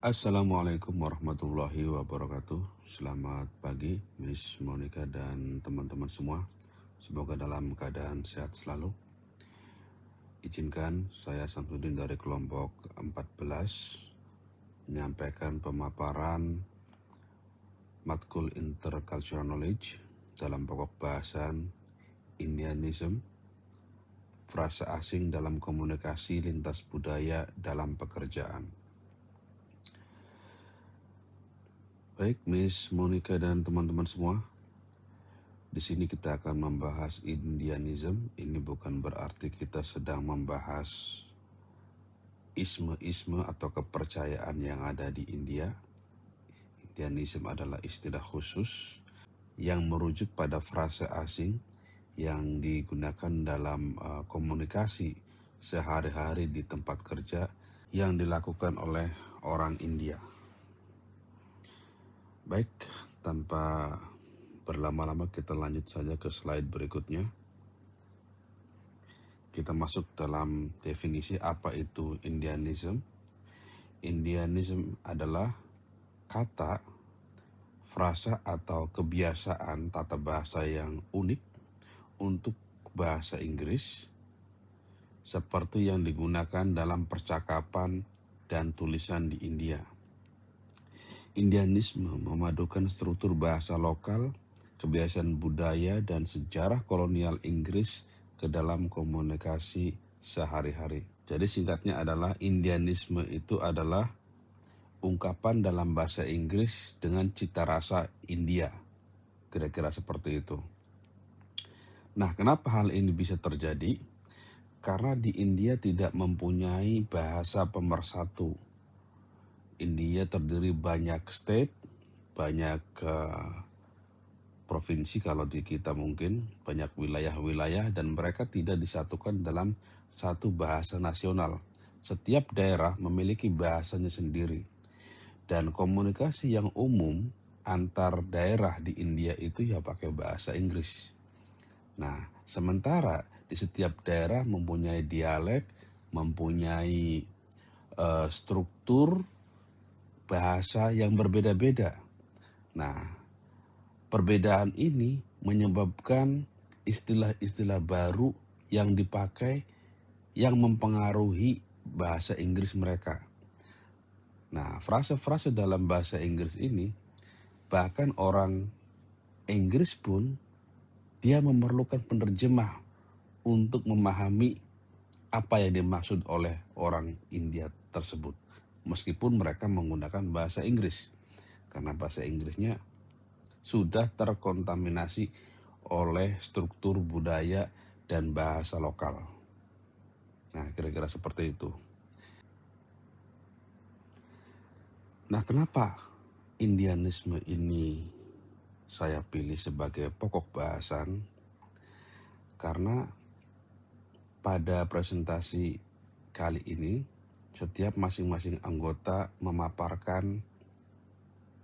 Assalamualaikum warahmatullahi wabarakatuh. Selamat pagi, Miss Monica dan teman-teman semua. Semoga dalam keadaan sehat selalu. Izinkan saya Samsudin dari kelompok 14 menyampaikan pemaparan matkul intercultural knowledge dalam pokok bahasan Indianism, frasa asing dalam komunikasi lintas budaya dalam pekerjaan. Baik, Miss Monica dan teman-teman semua, di sini kita akan membahas Indianism. Ini bukan berarti kita sedang membahas isme-isme atau kepercayaan yang ada di India. Indianism adalah istilah khusus yang merujuk pada frase asing yang digunakan dalam komunikasi sehari-hari di tempat kerja yang dilakukan oleh orang India. Baik, tanpa berlama-lama kita lanjut saja ke slide berikutnya. Kita masuk dalam definisi apa itu Indianism. Indianism adalah kata, frasa atau kebiasaan tata bahasa yang unik untuk bahasa Inggris seperti yang digunakan dalam percakapan dan tulisan di India. Indianisme memadukan struktur bahasa lokal, kebiasaan budaya, dan sejarah kolonial Inggris ke dalam komunikasi sehari-hari. Jadi singkatnya adalah Indianisme itu adalah ungkapan dalam bahasa Inggris dengan cita rasa India. Kira-kira seperti itu. Nah, kenapa hal ini bisa terjadi? Karena di India tidak mempunyai bahasa pemersatu. India terdiri banyak state, banyak provinsi kalau di kita mungkin, banyak wilayah-wilayah, dan mereka tidak disatukan dalam satu bahasa nasional. Setiap daerah memiliki bahasanya sendiri. Dan komunikasi yang umum antar daerah di India itu ya pakai bahasa Inggris. Nah, sementara di setiap daerah mempunyai dialek, mempunyai struktur bahasa yang berbeda-beda. Nah, perbedaan ini menyebabkan istilah-istilah baru yang dipakai yang mempengaruhi bahasa Inggris mereka. Nah, frase-frase dalam bahasa Inggris ini, bahkan orang Inggris pun dia memerlukan penerjemah untuk memahami apa yang dimaksud oleh orang India tersebut. Meskipun mereka menggunakan bahasa Inggris, karena bahasa Inggrisnya sudah terkontaminasi oleh struktur budaya dan bahasa lokal. Nah, kira-kira seperti itu. Nah, kenapa Indianisme ini saya pilih sebagai pokok bahasan? Karena pada presentasi kali ini, setiap masing-masing anggota memaparkan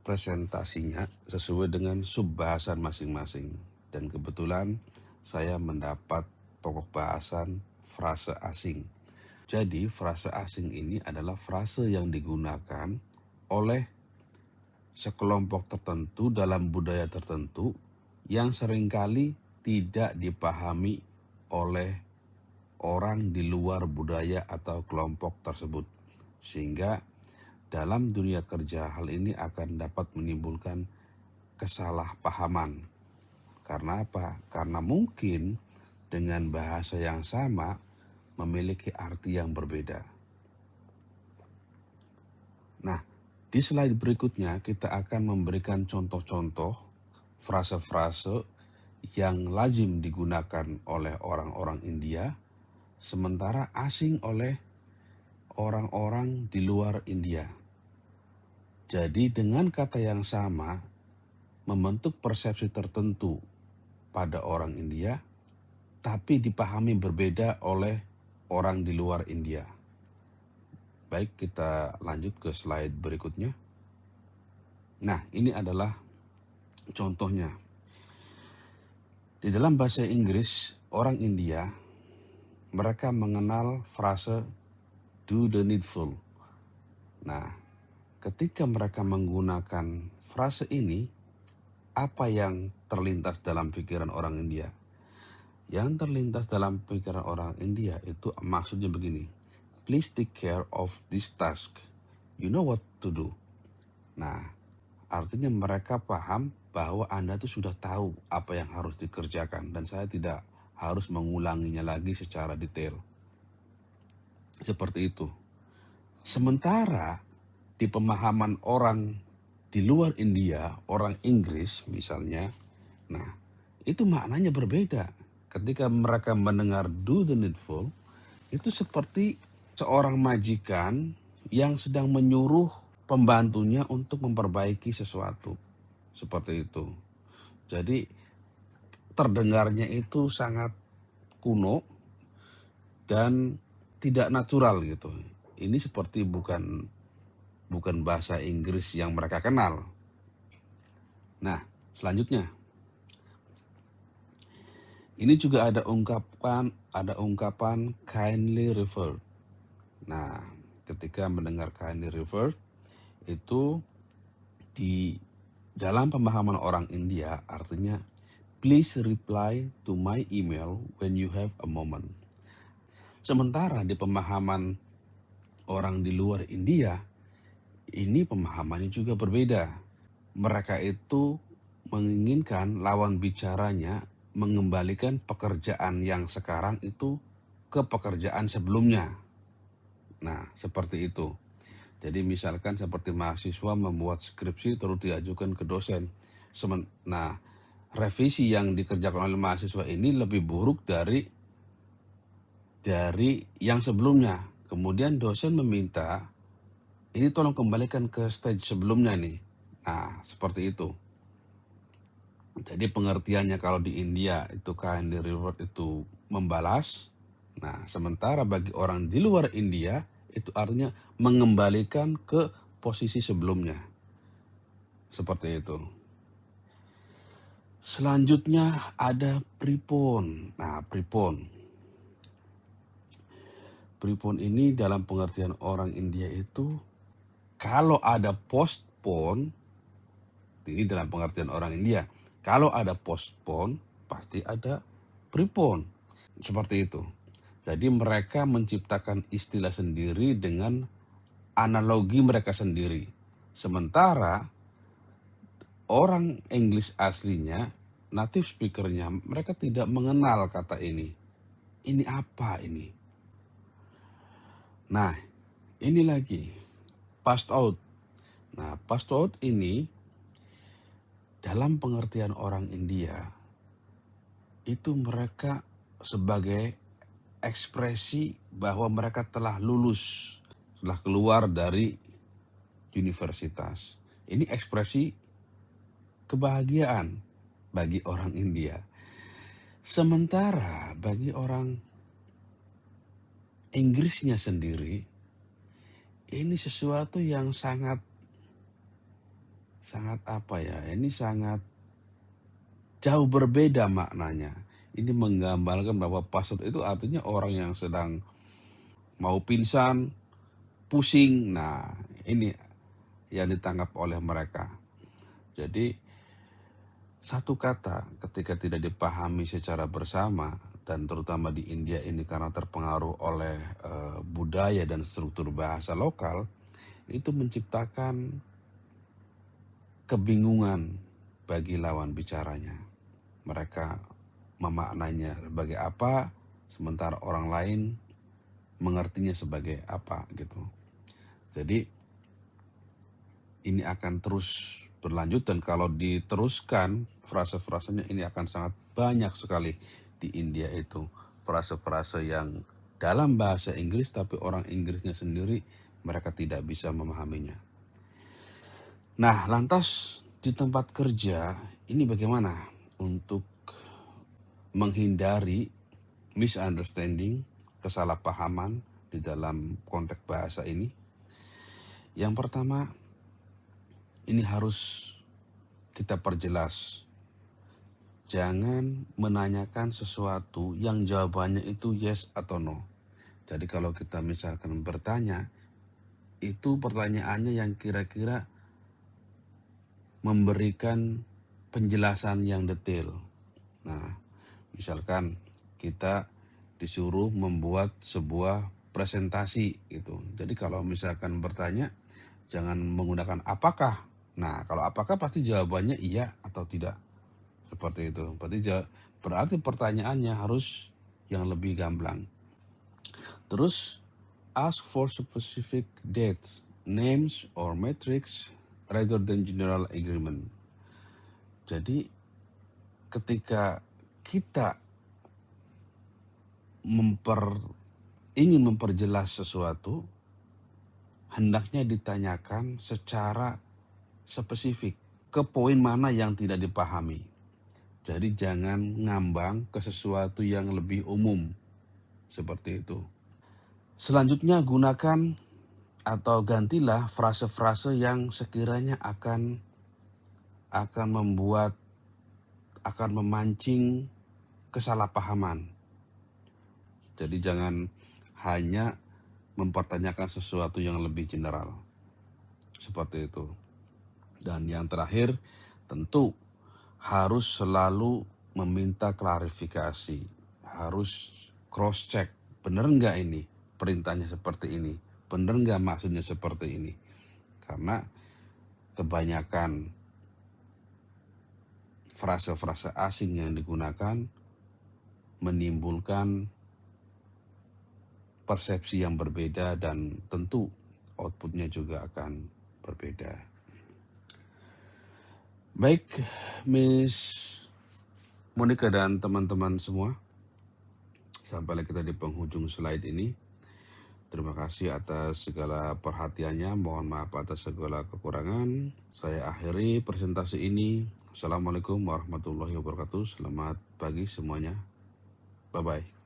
presentasinya sesuai dengan subbahasan masing-masing. Dan kebetulan saya mendapat pokok bahasan frase asing. Jadi frase asing ini adalah frase yang digunakan oleh sekelompok tertentu dalam budaya tertentu yang seringkali tidak dipahami oleh orang di luar budaya atau kelompok tersebut. Sehingga dalam dunia kerja hal ini akan dapat menimbulkan kesalahpahaman. Karena apa? Karena mungkin dengan bahasa yang sama memiliki arti yang berbeda. Nah, di slide berikutnya kita akan memberikan contoh-contoh frase-frase yang lazim digunakan oleh orang-orang India, sementara asing oleh orang-orang di luar India. Jadi dengan kata yang sama, membentuk persepsi tertentu pada orang India, tapi dipahami berbeda oleh orang di luar India. Baik, kita lanjut ke slide berikutnya. Nah, ini adalah contohnya. Di dalam bahasa Inggris, orang India, mereka mengenal frase do the needful. Nah, ketika mereka menggunakan frase ini, apa yang terlintas dalam pikiran orang India? Yang terlintas dalam pikiran orang India itu maksudnya begini, please take care of this task, you know what to do. Nah, artinya mereka paham bahwa Anda tuh sudah tahu apa yang harus dikerjakan dan saya tidak harus mengulanginya lagi secara detail. Seperti itu. Sementara di pemahaman orang di luar India, orang Inggris misalnya, nah itu maknanya berbeda. Ketika mereka mendengar do the needful, itu seperti seorang majikan yang sedang menyuruh pembantunya untuk memperbaiki sesuatu. Seperti itu. Jadi terdengarnya itu sangat kuno dan tidak natural gitu. Ini seperti bukan bahasa Inggris yang mereka kenal. Nah, selanjutnya. Ini juga ada ungkapan kindly refer. Nah, ketika mendengar kindly refer itu di dalam pemahaman orang India artinya please reply to my email when you have a moment. Sementara di pemahaman orang di luar India, ini pemahamannya juga berbeda. Mereka itu menginginkan lawan bicaranya mengembalikan pekerjaan yang sekarang itu ke pekerjaan sebelumnya. Nah, seperti itu. Jadi misalkan seperti mahasiswa membuat skripsi terus diajukan ke dosen. Nah, revisi yang dikerjakan oleh mahasiswa ini lebih buruk dari yang sebelumnya. Kemudian dosen meminta, ini tolong kembalikan ke stage sebelumnya nih. Nah, seperti itu. Jadi pengertiannya kalau di India itu kindly reward itu membalas. Nah, sementara bagi orang di luar India itu artinya mengembalikan ke posisi sebelumnya. Seperti itu. Selanjutnya ada prepone. Nah, prepone. Prepone ini dalam pengertian orang India itu kalau ada postpone, ini dalam pengertian orang India. Kalau ada postpone, pasti ada prepone. Seperti itu. Jadi mereka menciptakan istilah sendiri dengan analogi mereka sendiri. Sementara orang Inggris aslinya, native speakernya, mereka tidak mengenal kata ini. Ini apa ini? Nah, ini lagi. Passed out. Nah, passed out ini dalam pengertian orang India, itu mereka sebagai ekspresi bahwa mereka telah lulus, telah keluar dari universitas. Ini ekspresi kebahagiaan bagi orang India. Sementara bagi orang Inggrisnya sendiri, ini sesuatu yang sangat apa ya, ini sangat jauh berbeda maknanya. Ini menggambarkan bahwa passed itu artinya orang yang sedang mau pingsan, pusing. Nah, ini yang ditangkap oleh mereka. Jadi satu kata ketika tidak dipahami secara bersama dan terutama di India ini karena terpengaruh oleh budaya dan struktur bahasa lokal, itu menciptakan kebingungan bagi lawan bicaranya. Mereka memaknainya sebagai apa, sementara orang lain mengertinya sebagai apa gitu. Jadi ini akan terus berlanjut dan kalau diteruskan frase-frasenya ini akan sangat banyak sekali di India itu. Frase-frase yang dalam bahasa Inggris tapi orang Inggrisnya sendiri mereka tidak bisa memahaminya. Nah, lantas di tempat kerja ini bagaimana untuk menghindari misunderstanding, kesalahpahaman di dalam konteks bahasa ini? Yang pertama, ini harus kita perjelas. Jangan menanyakan sesuatu yang jawabannya itu yes atau no. Jadi kalau kita misalkan bertanya, itu pertanyaannya yang kira-kira memberikan penjelasan yang detail. Nah, misalkan kita disuruh membuat sebuah presentasi gitu. Jadi kalau misalkan bertanya, jangan menggunakan apakah. Nah, kalau apakah pasti jawabannya iya atau tidak. Seperti itu. Berarti pertanyaannya harus yang lebih gamblang. Terus, ask for specific dates, names, or metrics rather than general agreement. Jadi, ketika kita ingin memperjelas sesuatu, hendaknya ditanyakan secara spesifik ke poin mana yang tidak dipahami. Jadi jangan ngambang ke sesuatu yang lebih umum, seperti itu. Selanjutnya gunakan atau gantilah frase-frase yang sekiranya akan memancing kesalahpahaman. Jadi jangan hanya mempertanyakan sesuatu yang lebih general. Seperti itu. Dan yang terakhir, tentu harus selalu meminta klarifikasi. Harus cross-check. Benar nggak ini? Perintahnya seperti ini. Benar nggak maksudnya seperti ini? Karena kebanyakan frase-frase asing yang digunakan menimbulkan persepsi yang berbeda dan tentu outputnya juga akan berbeda. Baik, Miss Monica dan teman-teman semua, sampailah kita di penghujung slide ini. Terima kasih atas segala perhatiannya, mohon maaf atas segala kekurangan. Saya akhiri presentasi ini. Assalamualaikum warahmatullahi wabarakatuh. Selamat pagi semuanya. Bye-bye.